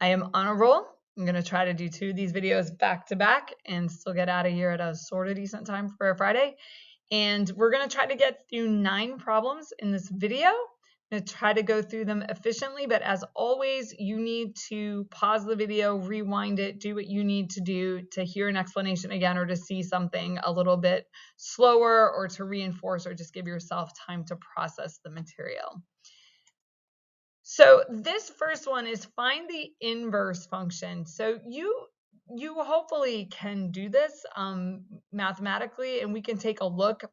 I am on a roll. I'm going to try to do 2 of these videos back to back and still get out of here at a sort of decent time for a Friday. And we're going to try to get through 9 problems in this video. I'm going to try to go through them efficiently, but as always, you need to pause the video, rewind it, do what you need to do to hear an explanation again or to see something a little bit slower or to reinforce or just give yourself time to process the material. So this first one is find the inverse function. So you hopefully can do this mathematically, and we can take a look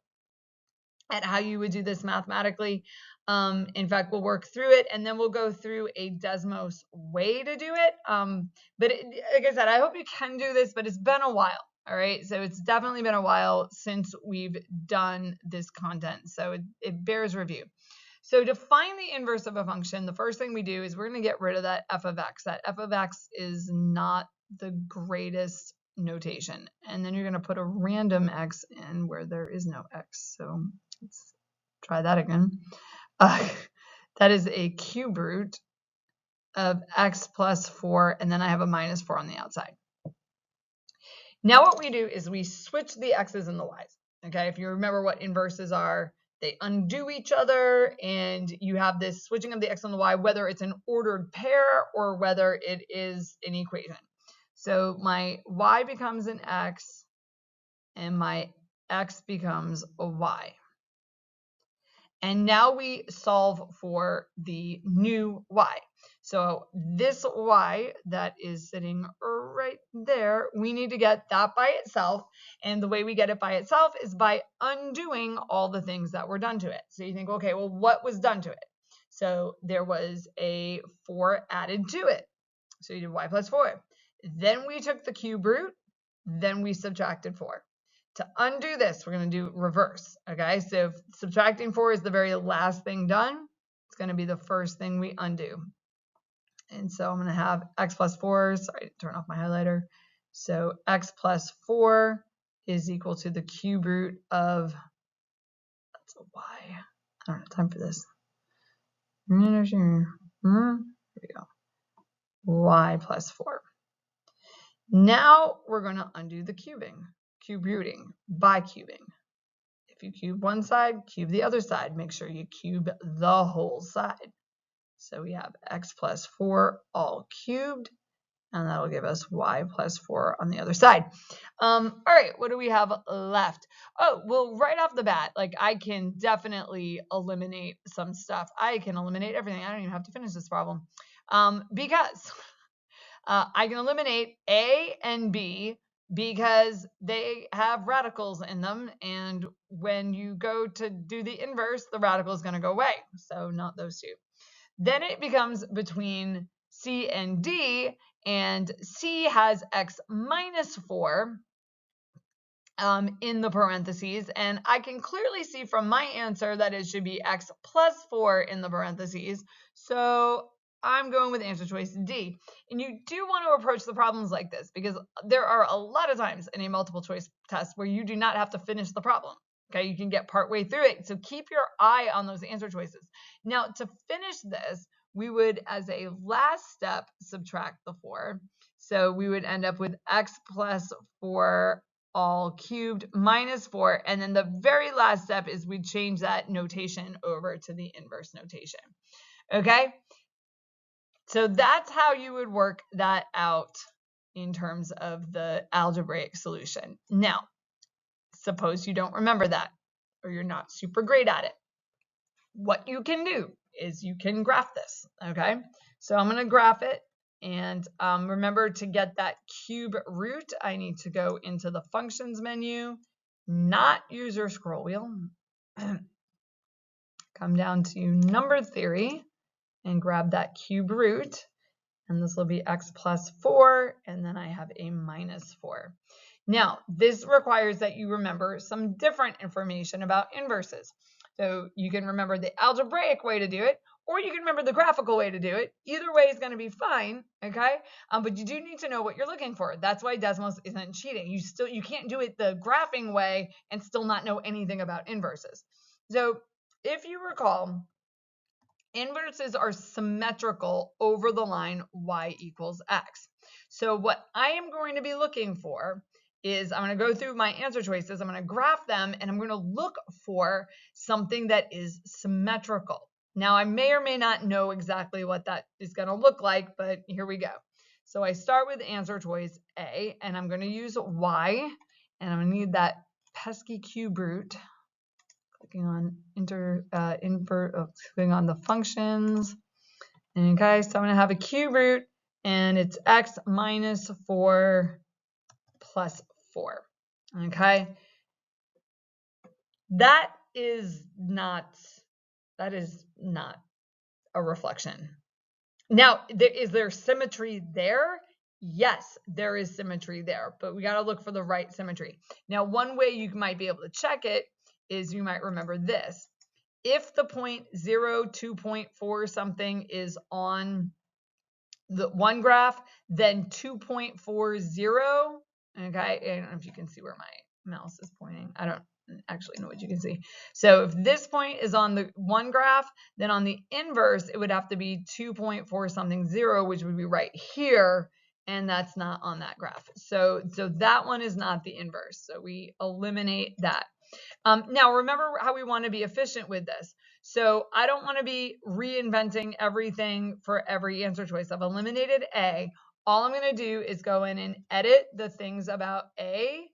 at how you would do this mathematically. In fact, we'll work through it, and then we'll go through a Desmos way to do it. Like I said, I hope you can do this, but it's been a while. All right, so it's definitely been a while since we've done this content, so it bears review. So to find the inverse of a function, the first thing we do is we're going to get rid of that f of x. That f of x is not the greatest notation. And then you're going to put a random x in where there is no x. So let's try that again. That is a cube root of x plus 4, and then I have a minus 4 on the outside. Now what we do is we switch the x's and the y's. Okay, if you remember what inverses are, they undo each other, and you have this switching of the x and the y, whether it's an ordered pair or whether it is an equation. So my y becomes an x, and my x becomes a y. And now we solve for the new y. So this y that is sitting right there, we need to get that by itself. And the way we get it by itself is by undoing all the things that were done to it. So you think, okay, well, what was done to it? So there was a 4 added to it. So you did y plus 4. Then we took the cube root. Then we subtracted 4. To undo this, we're going to do reverse. Okay, so if subtracting 4 is the very last thing done, it's going to be the first thing we undo. And so I'm going to have x plus 4, sorry, turn off my highlighter. So x plus 4 is equal to the cube root of, that's a y. I don't have time for this. Here we go. Y plus 4. Now we're going to undo the cube rooting by cubing. If you cube one side, cube the other side. Make sure you cube the whole side. So we have x plus 4 all cubed, and that'll give us y plus 4 on the other side. All right, what do we have left? Oh, well, right off the bat, like I can definitely eliminate some stuff. I can eliminate everything. I don't even have to finish this problem because I can eliminate A and B because they have radicals in them, and when you go to do the inverse, the radical is going to go away, so not those two. Then it becomes between C and D, and C has x minus 4 in the parentheses, and I can clearly see from my answer that it should be x plus 4 in the parentheses, so I'm going with answer choice D. And you do want to approach the problems like this because there are a lot of times in a multiple choice test where you do not have to finish the problem. Okay, you can get partway through it. So keep your eye on those answer choices. Now, to finish this, we would, as a last step, subtract the 4. So we would end up with x plus 4 all cubed minus 4. And then the very last step is we change that notation over to the inverse notation. Okay? So that's how you would work that out in terms of the algebraic solution. Now, suppose you don't remember that or you're not super great at it. What you can do is you can graph this, okay? So I'm going to graph it, and remember to get that cube root, I need to go into the functions menu, not use your scroll wheel. Come down to number theory and grab that cube root, and this will be x plus 4, and then I have a minus 4. Now, this requires that you remember some different information about inverses. So you can remember the algebraic way to do it, or you can remember the graphical way to do it. Either way is going to be fine, okay? But you do need to know what you're looking for. That's why Desmos isn't cheating. You can't do it the graphing way and still not know anything about inverses. So if you recall, Inverses are symmetrical over the line y equals x. So what I am going to be looking for is I'm going to go through my answer choices, I'm going to graph them, and I'm going to look for something that is symmetrical. Now, I may or may not know exactly what that is going to look like, but here we go. So I start with answer choice A, and I'm going to use y, and I'm going to need that pesky cube root. Clicking on clicking on the functions. Okay, so I'm going to have a cube root, and it's x minus 4 plus 4. Okay, that is not a reflection. Now, is there symmetry there? Yes, there is symmetry there, but we got to look for the right symmetry. Now, one way you might be able to check it is you might remember this. If the point 0, 2.4 something is on the one graph, then 2.40, okay, I don't know if you can see where my mouse is pointing. I don't actually know what you can see. So if this point is on the one graph, then on the inverse, it would have to be 2.4 something 0, which would be right here, and that's not on that graph. So that one is not the inverse. So we eliminate that. Now, remember how we want to be efficient with this. So I don't want to be reinventing everything for every answer choice. I've eliminated A. All I'm going to do is go in and edit the things about A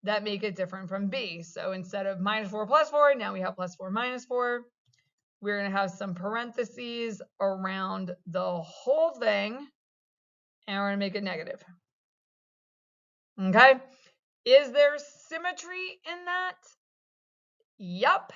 that make it different from B. So instead of minus 4 plus 4, now we have plus 4 minus 4. We're going to have some parentheses around the whole thing, and we're going to make it negative. Okay? Is there symmetry in that? Yep.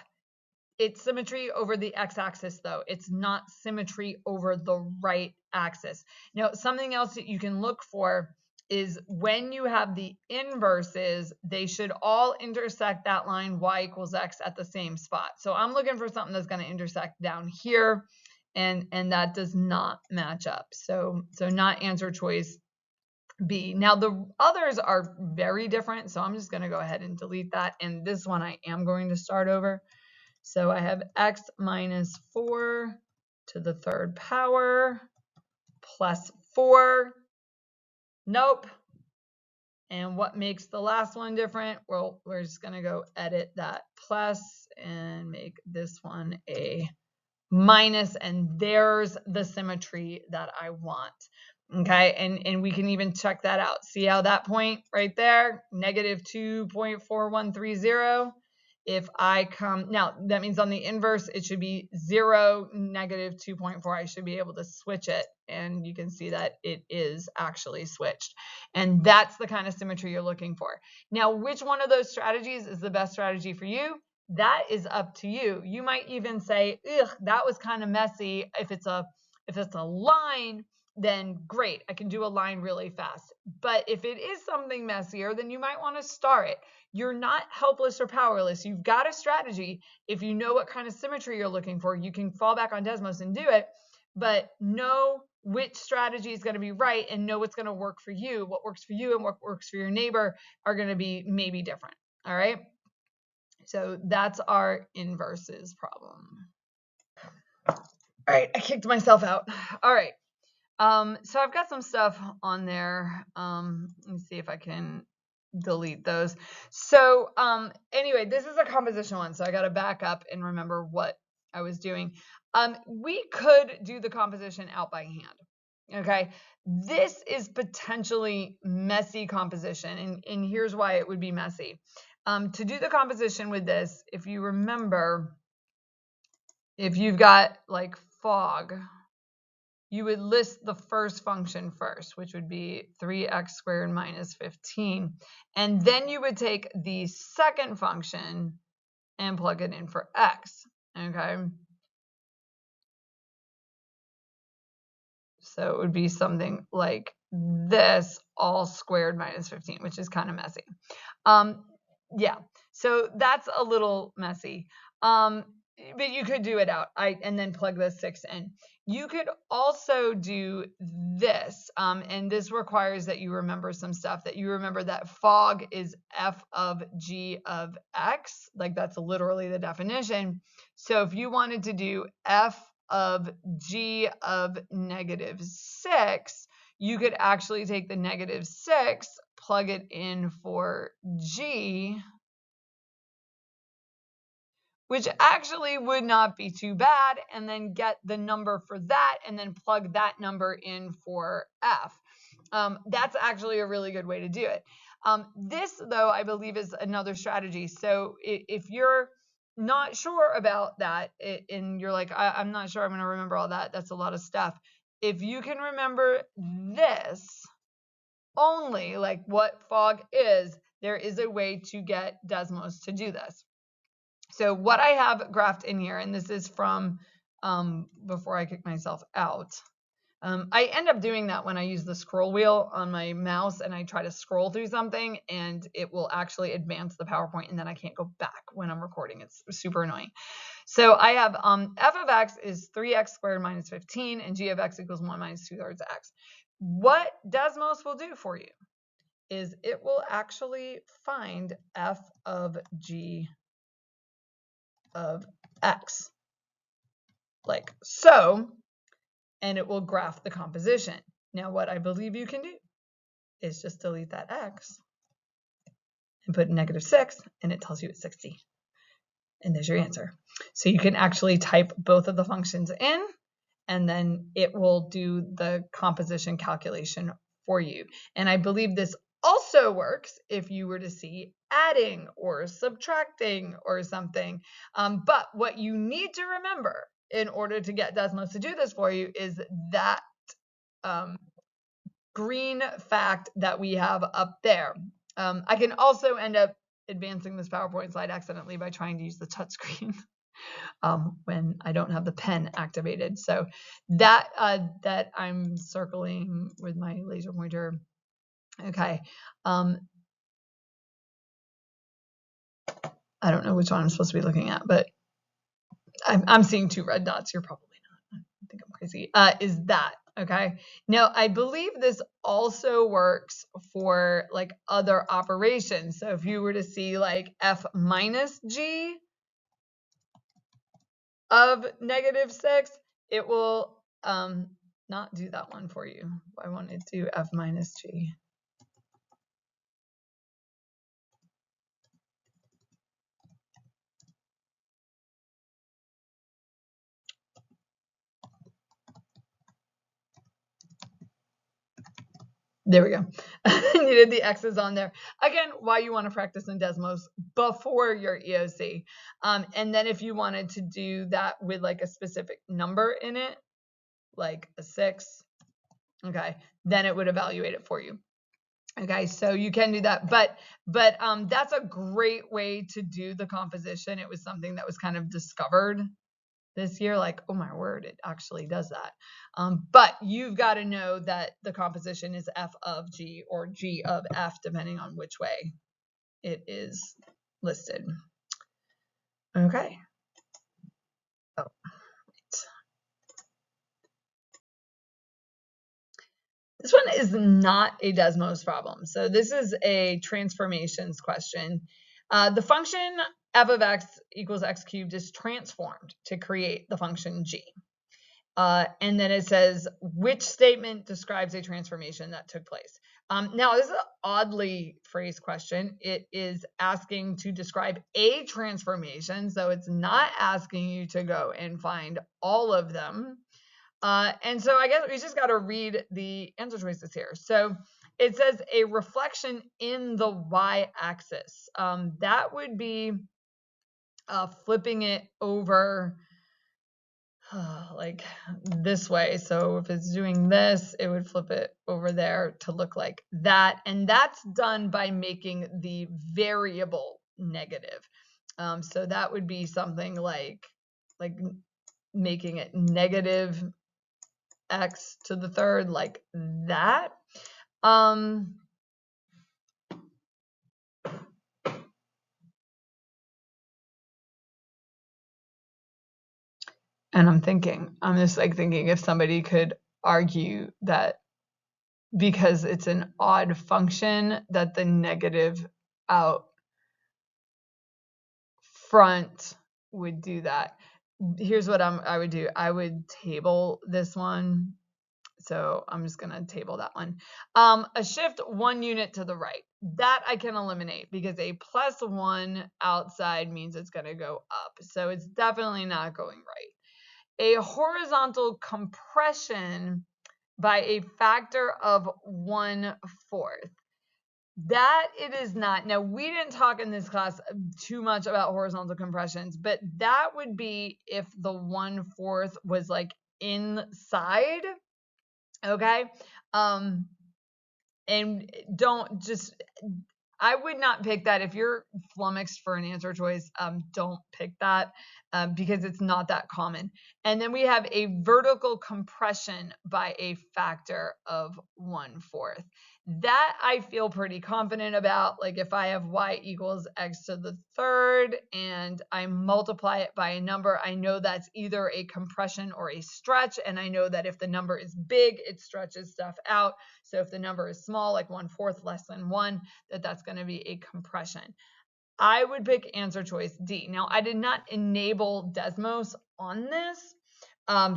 It's symmetry over the x-axis, though. It's not symmetry over the right axis. Now, something else that you can look for is when you have the inverses, they should all intersect that line y equals x at the same spot. So I'm looking for something that's going to intersect down here, and that does not match up. So not answer choice B. Now, the others are very different, so I'm just going to go ahead and delete that. And this one I am going to start over. So I have x minus 4 to the third power plus 4. Nope. And what makes the last one different? Well, we're just going to go edit that plus and make this one a minus, and there's the symmetry that I want. Okay, and we can even check that out. See how that point right there, negative 2.4130. If I come, now that means on the inverse, it should be 0, negative 2.4. I should be able to switch it, and you can see that it is actually switched. And that's the kind of symmetry you're looking for. Now, which one of those strategies is the best strategy for you? That is up to you. You might even say, ugh, that was kind of messy. If it's a line, then great, I can do a line really fast. But if it is something messier, then you might want to star it. You're not helpless or powerless. You've got a strategy. If you know what kind of symmetry you're looking for, you can fall back on Desmos and do it, but know which strategy is going to be right and know what's going to work for you. What works for you and what works for your neighbor are going to be maybe different. All right. So that's our inverses problem. All right, I kicked myself out. All right. So I've got some stuff on there. Let me see if I can delete those. So anyway, this is a composition one, so I got to back up and remember what I was doing. We could do the composition out by hand. Okay, this is potentially messy composition, and here's why it would be messy. To do the composition with this, if you remember, if you've got like fog, you would list the first function first, which would be 3x squared minus 15. And then you would take the second function and plug it in for x, okay? So it would be something like this, all squared minus 15, which is kind of messy. Yeah, so that's a little messy. But you could do it out and then plug the 6 in. You could also do this, and this requires that you remember some stuff, that you remember that fog is f of g of x, like that's literally the definition. So if you wanted to do f of g of -6, you could actually take the -6, plug it in for g, which actually would not be too bad, and then get the number for that, and then plug that number in for f. That's actually a really good way to do it. This, though, I believe is another strategy. So if you're not sure about that, and you're like, I'm not sure I'm going to remember all that, that's a lot of stuff. If you can remember this only, like what fog is, there is a way to get Desmos to do this. So what I have graphed in here, and this is from before I kick myself out. I end up doing that when I use the scroll wheel on my mouse and I try to scroll through something, and it will actually advance the PowerPoint, and then I can't go back when I'm recording. It's super annoying. So I have f of x is 3x squared minus 15, and g of x equals 1 minus 2/3 x. What Desmos will do for you is it will actually find f of g of x, like so, and it will graph the composition. Now, what I believe you can do is just delete that x and put -6, and it tells you it's 60. And there's your answer. So you can actually type both of the functions in, and then it will do the composition calculation for you. And I believe this also works if you were to see adding or subtracting or something. But what you need to remember in order to get Desmos to do this for you is that green fact that we have up there. I can also end up advancing this PowerPoint slide accidentally by trying to use the touchscreen when I don't have the pen activated. So that that I'm circling with my laser pointer. Okay. I don't know which one I'm supposed to be looking at, but I'm seeing 2 red dots. You're probably not. I think I'm crazy. Is that okay? Now, I believe this also works for like other operations. So if you were to see like f minus g of -6, it will not do that one for you. I want it to do f minus g. There we go. Needed the X's on there. Again, why you want to practice in Desmos before your EOC. And then if you wanted to do that with like a specific number in it, like a 6, okay, then it would evaluate it for you. Okay, so you can do that, but that's a great way to do the composition. It was something that was kind of discovered this year, like, oh my word, it actually does that. But you've got to know that the composition is f of g or g of f, depending on which way it is listed. Okay. Oh, right. This one is not a Desmos problem. So this is a transformations question. The function f of x equals x cubed is transformed to create the function g. And then it says, which statement describes a transformation that took place? Now, this is an oddly phrased question. It is asking to describe a transformation, so it's not asking you to go and find all of them. And so I guess we just got to read the answer choices here. So it says a reflection in the y-axis. That would be flipping it over like this way. So if it's doing this, it would flip it over there to look like that. And that's done by making the variable negative. So that would be something like making it negative x to the third, like that. And I'm just like thinking if somebody could argue that because it's an odd function that the negative out front would do that. here's what I would do. I would table this one. So I'm just going to table that one. A shift 1 unit to the right. That I can eliminate because a +1 outside means it's going to go up. So it's definitely not going right. A horizontal compression by a factor of 1/4. That it is not. Now, we didn't talk in this class too much about horizontal compressions, but that would be if the 1/4 was like inside. Okay. And don't just, I would not pick that. If you're flummoxed for an answer choice, don't pick that because it's not that common. And then we have a vertical compression by a factor of 1/4. That I feel pretty confident about. Like if I have y equals x to the third and I multiply it by a number, I know that's either a compression or a stretch. And I know that if the number is big, it stretches stuff out. So if the number is small, like 1/4 less than 1, that's going to be a compression. I would pick answer choice D. Now, I did not enable Desmos on this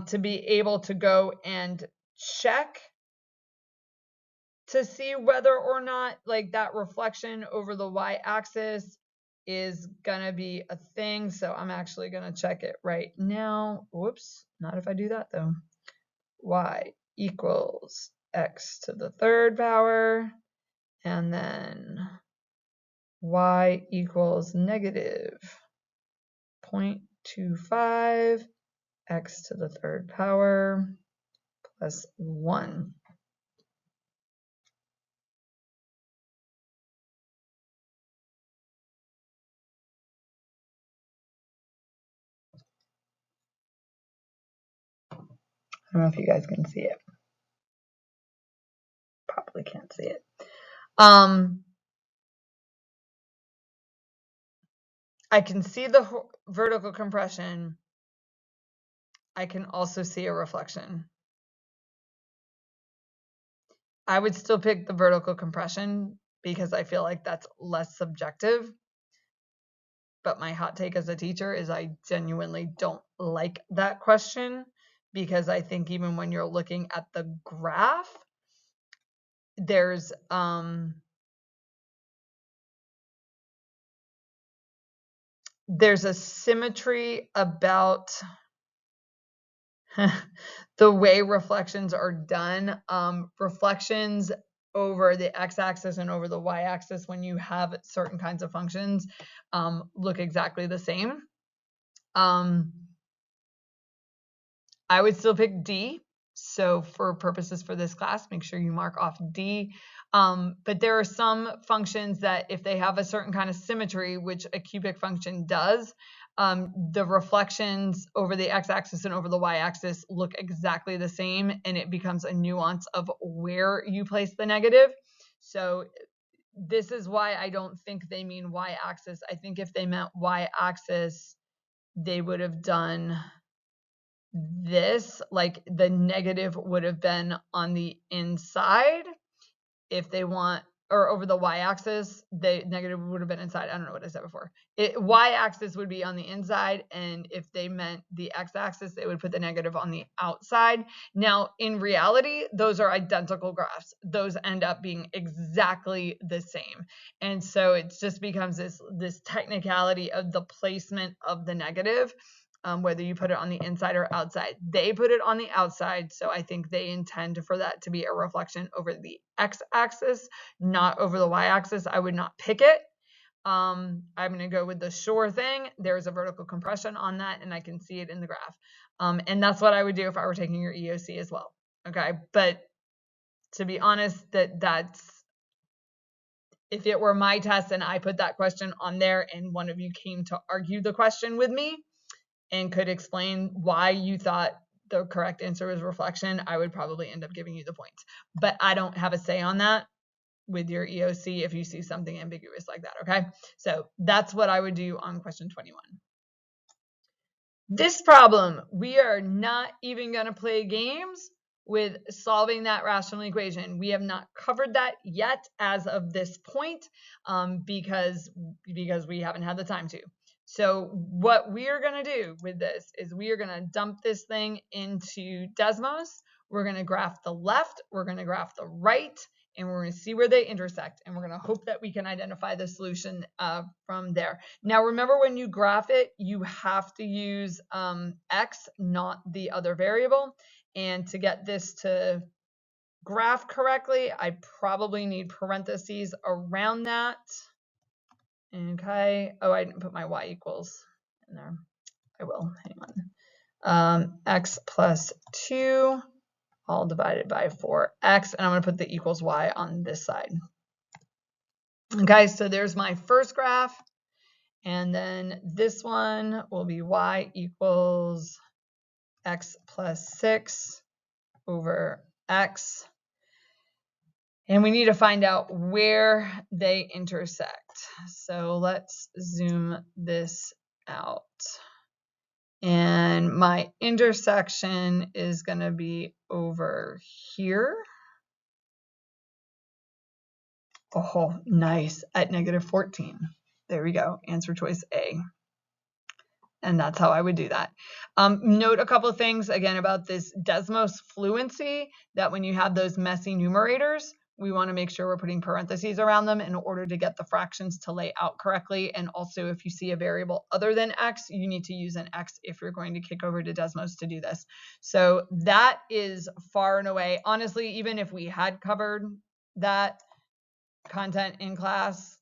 to be able to go and check to see whether or not like that reflection over the y-axis is going to be a thing. So I'm actually going to check it right now. Whoops, not if I do that though. Y equals x to the third power, and then y equals negative 0.25 x to the third power plus 1. I don't know if you guys can see it. Probably can't see it. I can see the vertical compression. I can also see a reflection. I would still pick the vertical compression because I feel like that's less subjective. But my hot take as a teacher is I genuinely don't like that question because I think even when you're looking at the graph, there's a symmetry about the way reflections are done. Reflections over the x-axis and over the y-axis when you have certain kinds of functions look exactly the same. I would still pick D. So for purposes for this class, make sure you mark off D. But there are some functions that if they have a certain kind of symmetry, which a cubic function does, the reflections over the x-axis and over the y-axis look exactly the same, and it becomes a nuance of where you place the negative. So this is why I don't think they mean y-axis. I think if they meant y-axis, they would have done this, like the negative would have been on the inside. If they want, or over the y-axis, the negative would have been inside. I don't know what I said before. Y-axis would be on the inside, and if they meant the x-axis, they would put the negative on the outside. Now, in reality, those are identical graphs. Those end up being exactly the same. And so it just becomes this technicality of the placement of the negative. Whether you put it on the inside or outside. They put it on the outside, so I think they intend for that to be a reflection over the x-axis, not over the y-axis. I would not pick it. I'm going to go with the sure thing. There's a vertical compression on that, and I can see it in the graph. And that's what I would do if I were taking your EOC as well. Okay, but to be honest, that's if it were my test and I put that question on there and one of you came to argue the question with me, and could explain why you thought the correct answer was reflection, I would probably end up giving you the points. But I don't have a say on that with your EOC if you see something ambiguous like that, okay? So that's what I would do on question 21. This problem, we are not even going to play games with solving that rational equation. We have not covered that yet as of this point because we haven't had the time to. So what we are going to do with this is we are going to dump this thing into Desmos. We're going to graph the left, we're going to graph the right, and we're going to see where they intersect. And we're going to hope that we can identify the solution from there. Now, remember, when you graph it, you have to use x, not the other variable. And to get this to graph correctly, I probably need parentheses around that. Okay. Oh, I didn't put my y equals in there. I will. Hang on. X plus 2 all divided by 4x, and I'm going to put the equals y on this side. Okay, so there's my first graph, and then this one will be y equals x plus 6 over x. And we need to find out where they intersect. So let's zoom this out. And my intersection is going to be over here. Oh, nice. At -14. There we go. Answer choice A. And that's how I would do that. Note a couple of things, again, about this Desmos fluency, that when you have those messy numerators, we want to make sure we're putting parentheses around them in order to get the fractions to lay out correctly. And also, if you see a variable other than x, you need to use an x if you're going to kick over to Desmos to do this. So that is far and away, honestly, even if we had covered that content in class,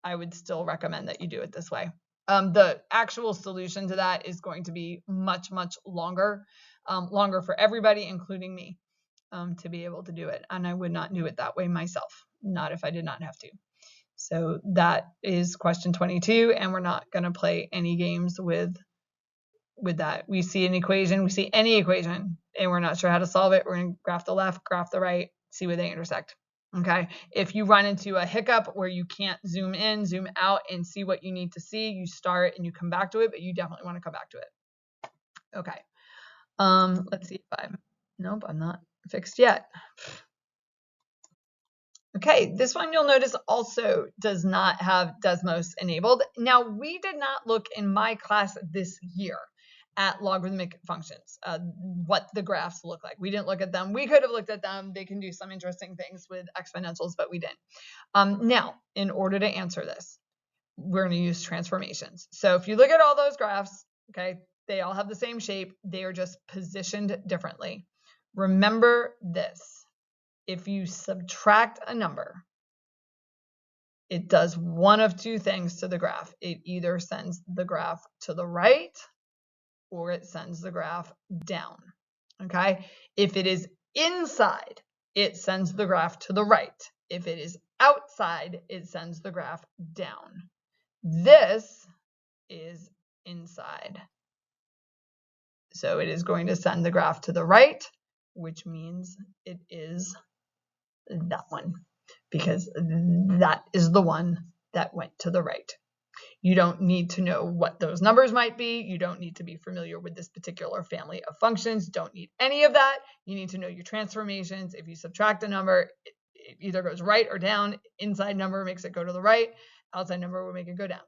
I would still recommend that you do it this way. The actual solution to that is going to be much, much longer, longer for everybody, including me, to be able to do it. And I would not do it that way myself, not if I did not have to. So that is question 22, and we're not going to play any games with that. We see an equation, we see any equation, and we're not sure how to solve it. We're going to graph the left, graph the right, see where they intersect. Okay, if you run into a hiccup where you can't zoom in, zoom out, and see what you need to see, you start and you come back to it, but you definitely want to come back to it. Okay, let's see if nope, I'm not fixed yet. Okay, this one you'll notice also does not have Desmos enabled. Now, we did not look in my class this year at logarithmic functions, what the graphs look like. We didn't look at them. We could have looked at them. They can do some interesting things with exponentials, but we didn't. Now, in order to answer this, we're going to use transformations. So if you look at all those graphs, okay, they all have the same shape. They are just positioned differently. Remember this. If you subtract a number, it does one of two things to the graph. It either sends the graph to the right or it sends the graph down. Okay? If it is inside, it sends the graph to the right. If it is outside, it sends the graph down. This is inside. So it is going to send the graph to the right, which means it is that one, because that is the one that went to the right. You don't need to know what those numbers might be. You don't need to be familiar with this particular family of functions. Don't need any of that. You need to know your transformations. If you subtract a number, it either goes right or down. Inside number makes it go to the right. Outside number will make it go down.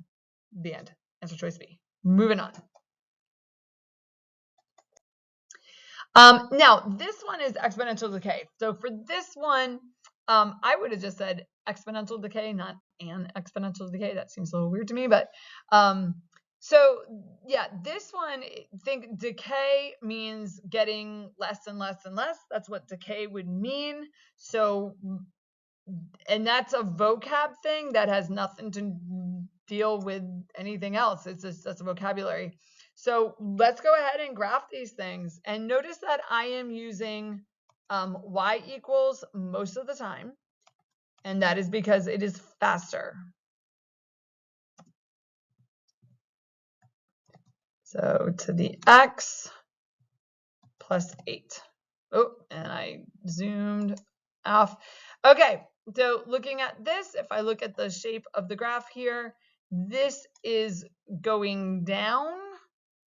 The end. Answer choice B. Moving on. Now, this one is exponential decay. So for this one, I would have just said exponential decay, not an exponential decay. That seems a little weird to me, but so yeah, this one, think decay means getting less and less and less. That's what decay would mean. So, and that's a vocab thing that has nothing to deal with anything else. It's just, that's a vocabulary. So let's go ahead and graph these things. And notice that I am using y equals most of the time. And that is because it is faster. So to the x plus 8. Oh, and I zoomed off. Okay, so looking at this, if I look at the shape of the graph here, this is going down.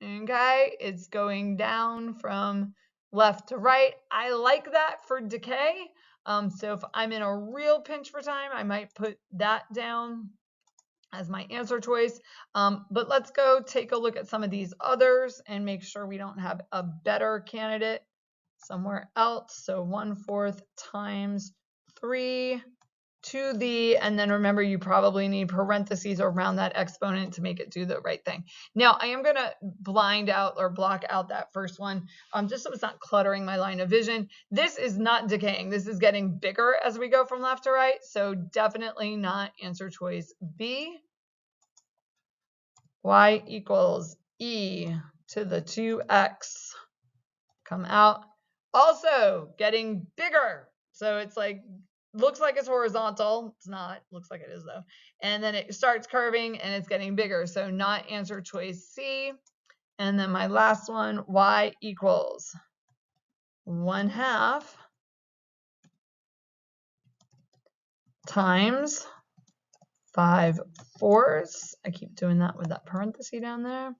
Okay, it's going down from left to right. I like that for decay. So if I'm in a real pinch for time, I might put that down. as my answer choice. But let's go take a look at some of these others and make sure we don't have a better candidate somewhere else. So 1/4 times 3 to the, and then remember, you probably need parentheses around that exponent to make it do the right thing. Now, I am going to blind out or block out that first one, just so it's not cluttering my line of vision. This is not decaying. This is getting bigger as we go from left to right. So definitely not answer choice B. Y equals E to the 2x. Come out. Also getting bigger. So it's like, looks like it's horizontal. It's not. Looks like it is though. And then it starts curving and it's getting bigger. So not answer choice C. And then my last one, y equals 1/2 times 5/4. I keep doing that with that parenthesis down there.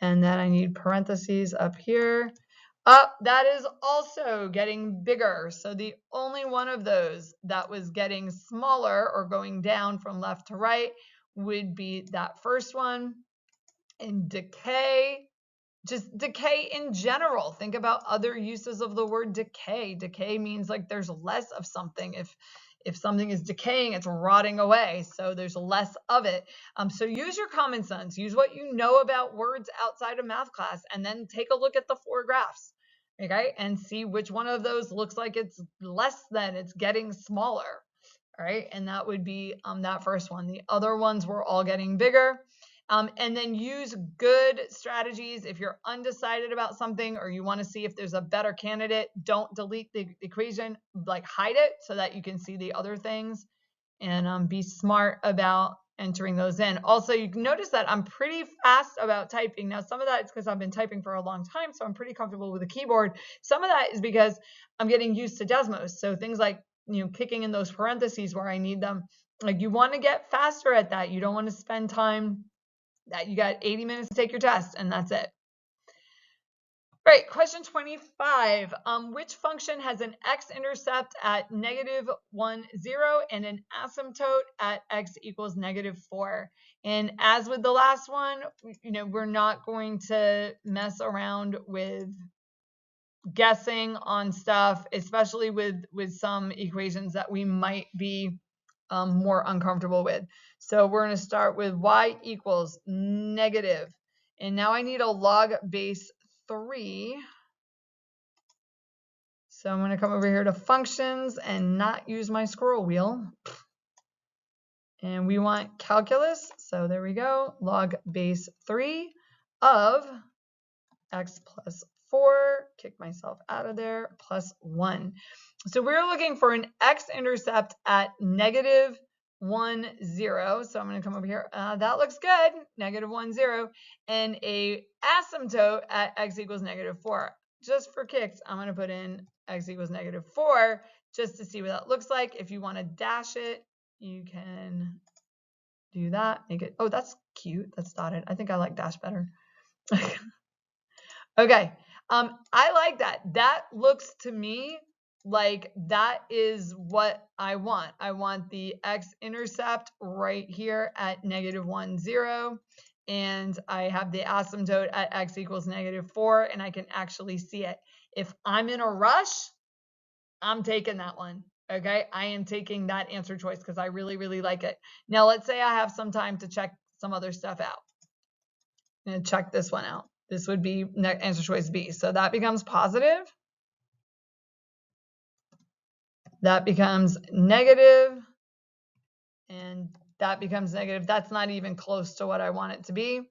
And then I need parentheses up here. That is also getting bigger. So the only one of those that was getting smaller or going down from left to right would be that first one. And decay, just decay in general. Think about other uses of the word decay. Decay means like there's less of something. If something is decaying, it's rotting away. So there's less of it. So use your common sense. Use what you know about words outside of math class, and then take a look at the 4 graphs, okay, and see which one of those looks like it's less than, it's getting smaller, all right? And that would be that first one. The other ones were all getting bigger. And then use good strategies. If you're undecided about something or you want to see if there's a better candidate, don't delete the equation, like hide it so that you can see the other things, and be smart about entering those in. Also, you can notice that I'm pretty fast about typing. Now, some of that is because I've been typing for a long time, so I'm pretty comfortable with the keyboard. Some of that is because I'm getting used to Desmos. So things like, kicking in those parentheses where I need them. Like, you want to get faster at that. You don't want to spend time that you got 80 minutes to take your test and that's it. Right, question 25. Which function has an x-intercept at -1, 0 and an asymptote at x equals -4? And as with the last one, we're not going to mess around with guessing on stuff, especially with some equations that we might be more uncomfortable with. So we're going to start with y equals negative. And now I need a log base 3. So I'm going to come over here to functions and not use my scroll wheel. And we want calculus. So there we go. Log base 3 of x plus 4, kick myself out of there, plus 1. So we're looking for an x-intercept at -1, 0. So I'm going to come over here. That looks good, -1, 0. And a asymptote at x equals -4. Just for kicks, I'm going to put in x equals -4 just to see what that looks like. If you want to dash it, you can do that. Make it, oh, that's cute. That's dotted. I think I like dash better. Okay, I like that. That looks to me like that is what I want. I want the x-intercept right here at -1, 0. And I have the asymptote at x equals -4, and I can actually see it. If I'm in a rush, I'm taking that one. Okay, I am taking that answer choice because I really, really like it. Now, let's say I have some time to check some other stuff out. I'm going to check this one out. This would be answer choice B. So that becomes positive. That becomes negative. And that becomes negative. That's not even close to what I want it to be.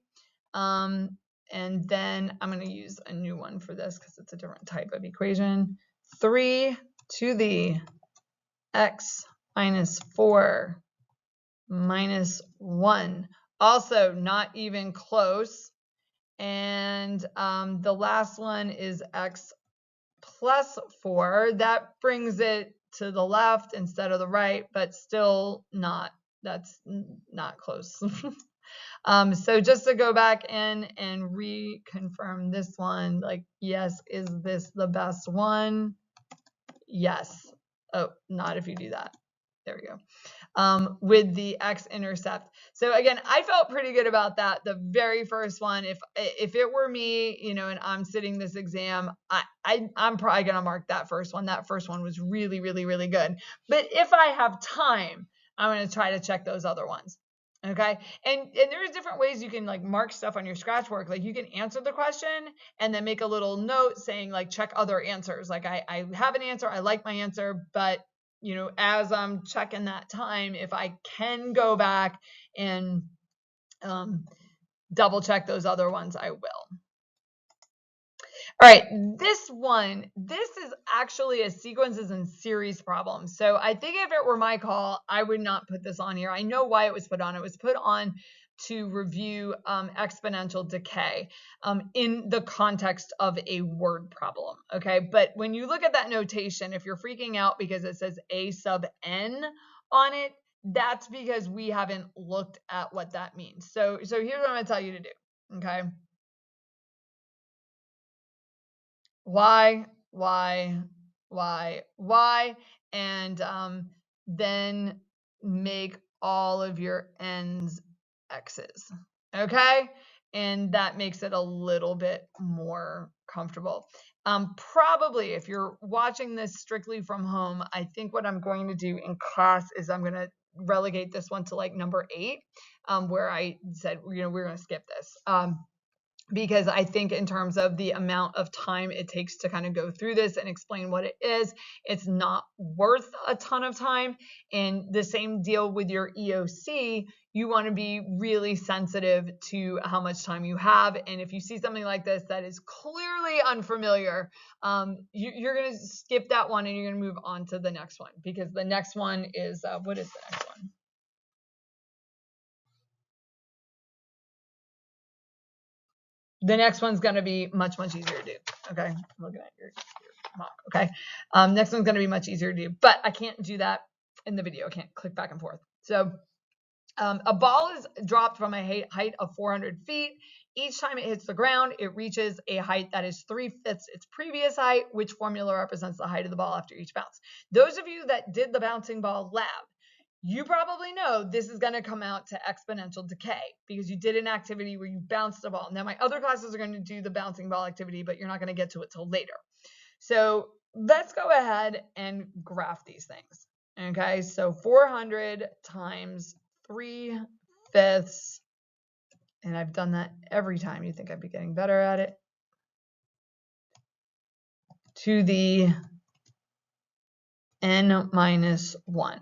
And then I'm going to use a new one for this because it's a different type of equation. 3 to the x minus 4 minus 1. Also not even close. And the last one is x plus 4. That brings it to the left instead of the right, but still not. That's not close. So just to go back in and reconfirm this one, like, yes, is this the best one? Yes. Oh, not if you do that. There we go. With the x-intercept. So again, I felt pretty good about that. The very first one, if it were me, you know, and I'm sitting this exam, I'm probably gonna mark that first one. That first one was really, really, really good. But if I have time, I'm gonna try to check those other ones. Okay. And there's different ways you can like mark stuff on your scratch work. Like you can answer the question and then make a little note saying like check other answers. Like I have an answer, I like my answer, but you know, as I'm checking that time, if I can go back and double check those other ones, I will. All right, this is actually a sequences and series problem. So I think if it were my call, I would not put this on here. I know why it was put on. It was put on to review exponential decay in the context of a word problem, okay? But when you look at that notation, if you're freaking out because it says a sub n on it, that's because we haven't looked at what that means. So here's what I'm gonna tell you to do, okay? Y, and then make all of your n's x's, okay? And that makes it a little bit more comfortable. Probably if you're watching this strictly from home, I think what I'm going to do in class is I'm going to relegate this one to like number 8, where I said, you know, we're going to skip this. Because I think in terms of the amount of time it takes to kind of go through this and explain what it is, it's not worth a ton of time. And the same deal with your EOC, you want to be really sensitive to how much time you have. And if you see something like this that is clearly unfamiliar, you're going to skip that one and you're going to move on to the next one, because the next one is, what is the next one? The next one's going to be much, much easier to do. Okay. I'm looking at your mock. Okay. Next one's going to be much easier to do, but I can't do that in the video. I can't click back and forth. So a ball is dropped from a height of 400 feet. Each time it hits the ground, it reaches a height that is 3/5 its previous height, which formula represents the height of the ball after each bounce. Those of you that did the bouncing ball lab, you probably know this is going to come out to exponential decay because you did an activity where you bounced a ball. Now, my other classes are going to do the bouncing ball activity, but you're not going to get to it till later. So let's go ahead and graph these things. Okay, so 400 times 3/5, and I've done that every time. You think I'd be getting better at it, to the n minus 1.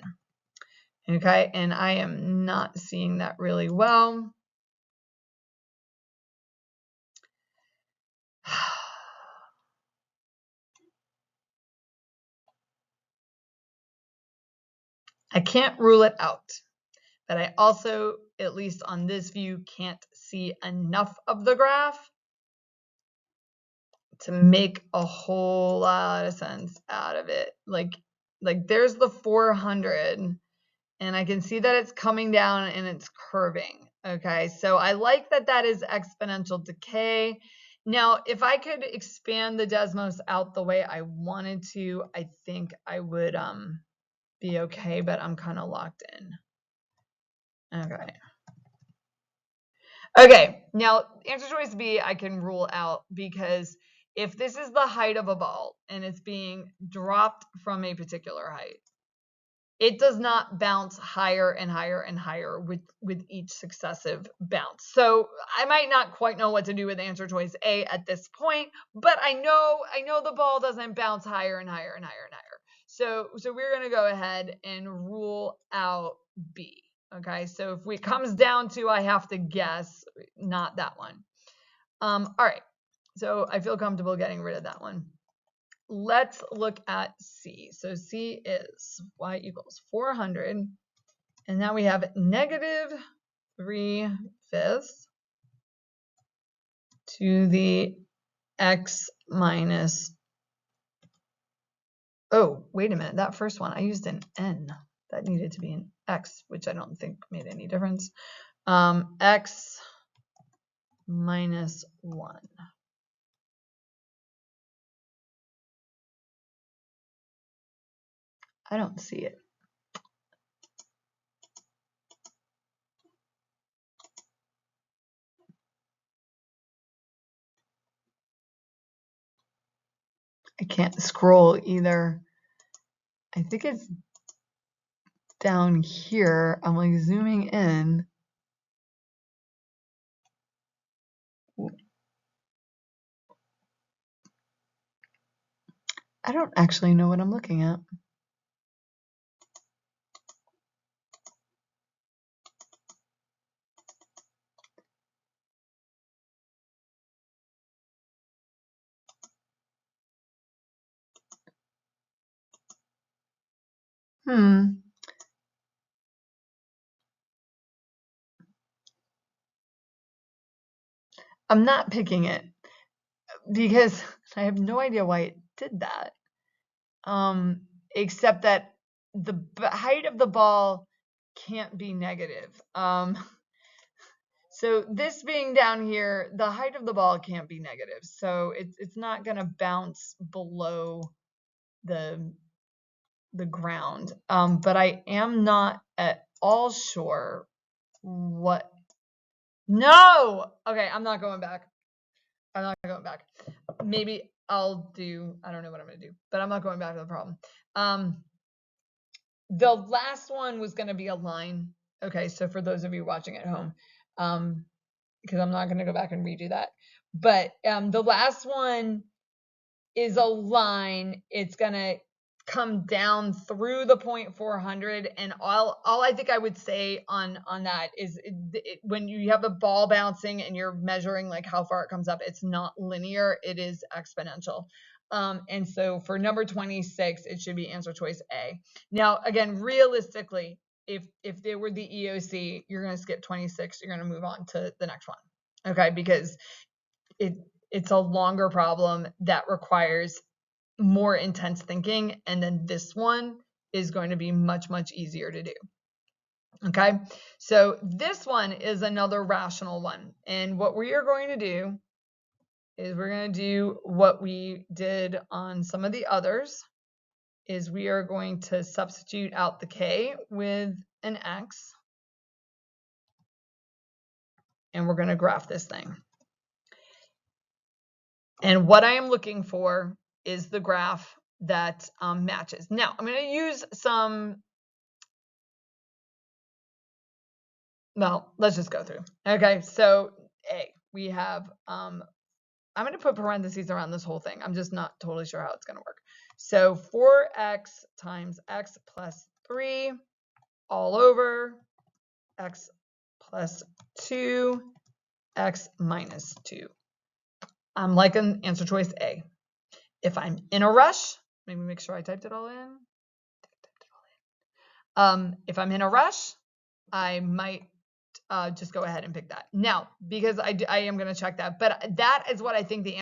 Okay, and I am not seeing that really well. I can't rule it out, but I also, at least on this view, can't see enough of the graph to make a whole lot of sense out of it. Like there's the 400, and I can see that it's coming down and it's curving. Okay, so I like that that is exponential decay. Now, if I could expand the Desmos out the way I wanted to, I think I would be okay, but I'm kind of locked in. Okay. Okay, now answer choice B I can rule out, because if this is the height of a ball and it's being dropped from a particular height, it does not bounce higher and higher and higher with each successive bounce. So I might not quite know what to do with answer choice A at this point, but I know the ball doesn't bounce higher and higher and higher and higher. So we're going to go ahead and rule out B. Okay, so if it comes down to I have to guess, not that one. All right, so I feel comfortable getting rid of that one. Let's look at C. So C is y equals 400, and now we have negative 3/5 to the x minus, oh, wait a minute, that first one, I used an n. That needed to be an x, which I don't think made any difference. X minus 1. I don't see it. I can't scroll either. I think it's down here. I'm like zooming in. I don't actually know what I'm looking at. I'm not picking it because I have no idea why it did that. Except that the height of the ball can't be negative. So this being down here, the height of the ball can't be negative. So it's not going to bounce below the ground. But I am not at all sure what. No! Okay, I'm not going back. I'm not going back. Maybe I'll do, I don't know what I'm going to do, but I'm not going back to the problem. The last one was going to be a line. Okay, so for those of you watching at home, because I'm not going to go back and redo that. But the last one is a line. It's going to come down through the 0.400, and all I think I would say on that is when you have the ball bouncing and you're measuring like how far it comes up, it's not linear, it is exponential. And so for number 26, it should be answer choice A. Now, again, realistically, if they were the EOC, you're going to skip 26, you're going to move on to the next one. Okay, because it's a longer problem that requires more intense thinking, and then this one is going to be much, much easier to do. Okay, so this one is another rational one, and what we are going to do is we're going to do what we did on some of the others, is we are going to substitute out the k with an x, and we're going to graph this thing. And what I am looking for is the graph that matches. Now, I'm going to use some, well, let's just go through. Okay, so A, we have, I'm going to put parentheses around this whole thing. I'm just not totally sure how it's going to work. So 4x times x plus 3 all over x plus 2, x minus 2. I'm liking answer choice A. If I'm in a rush, maybe make sure I typed it all in. If I'm in a rush, I might just go ahead and pick that. Now, because I am going to check that, but that is what I think the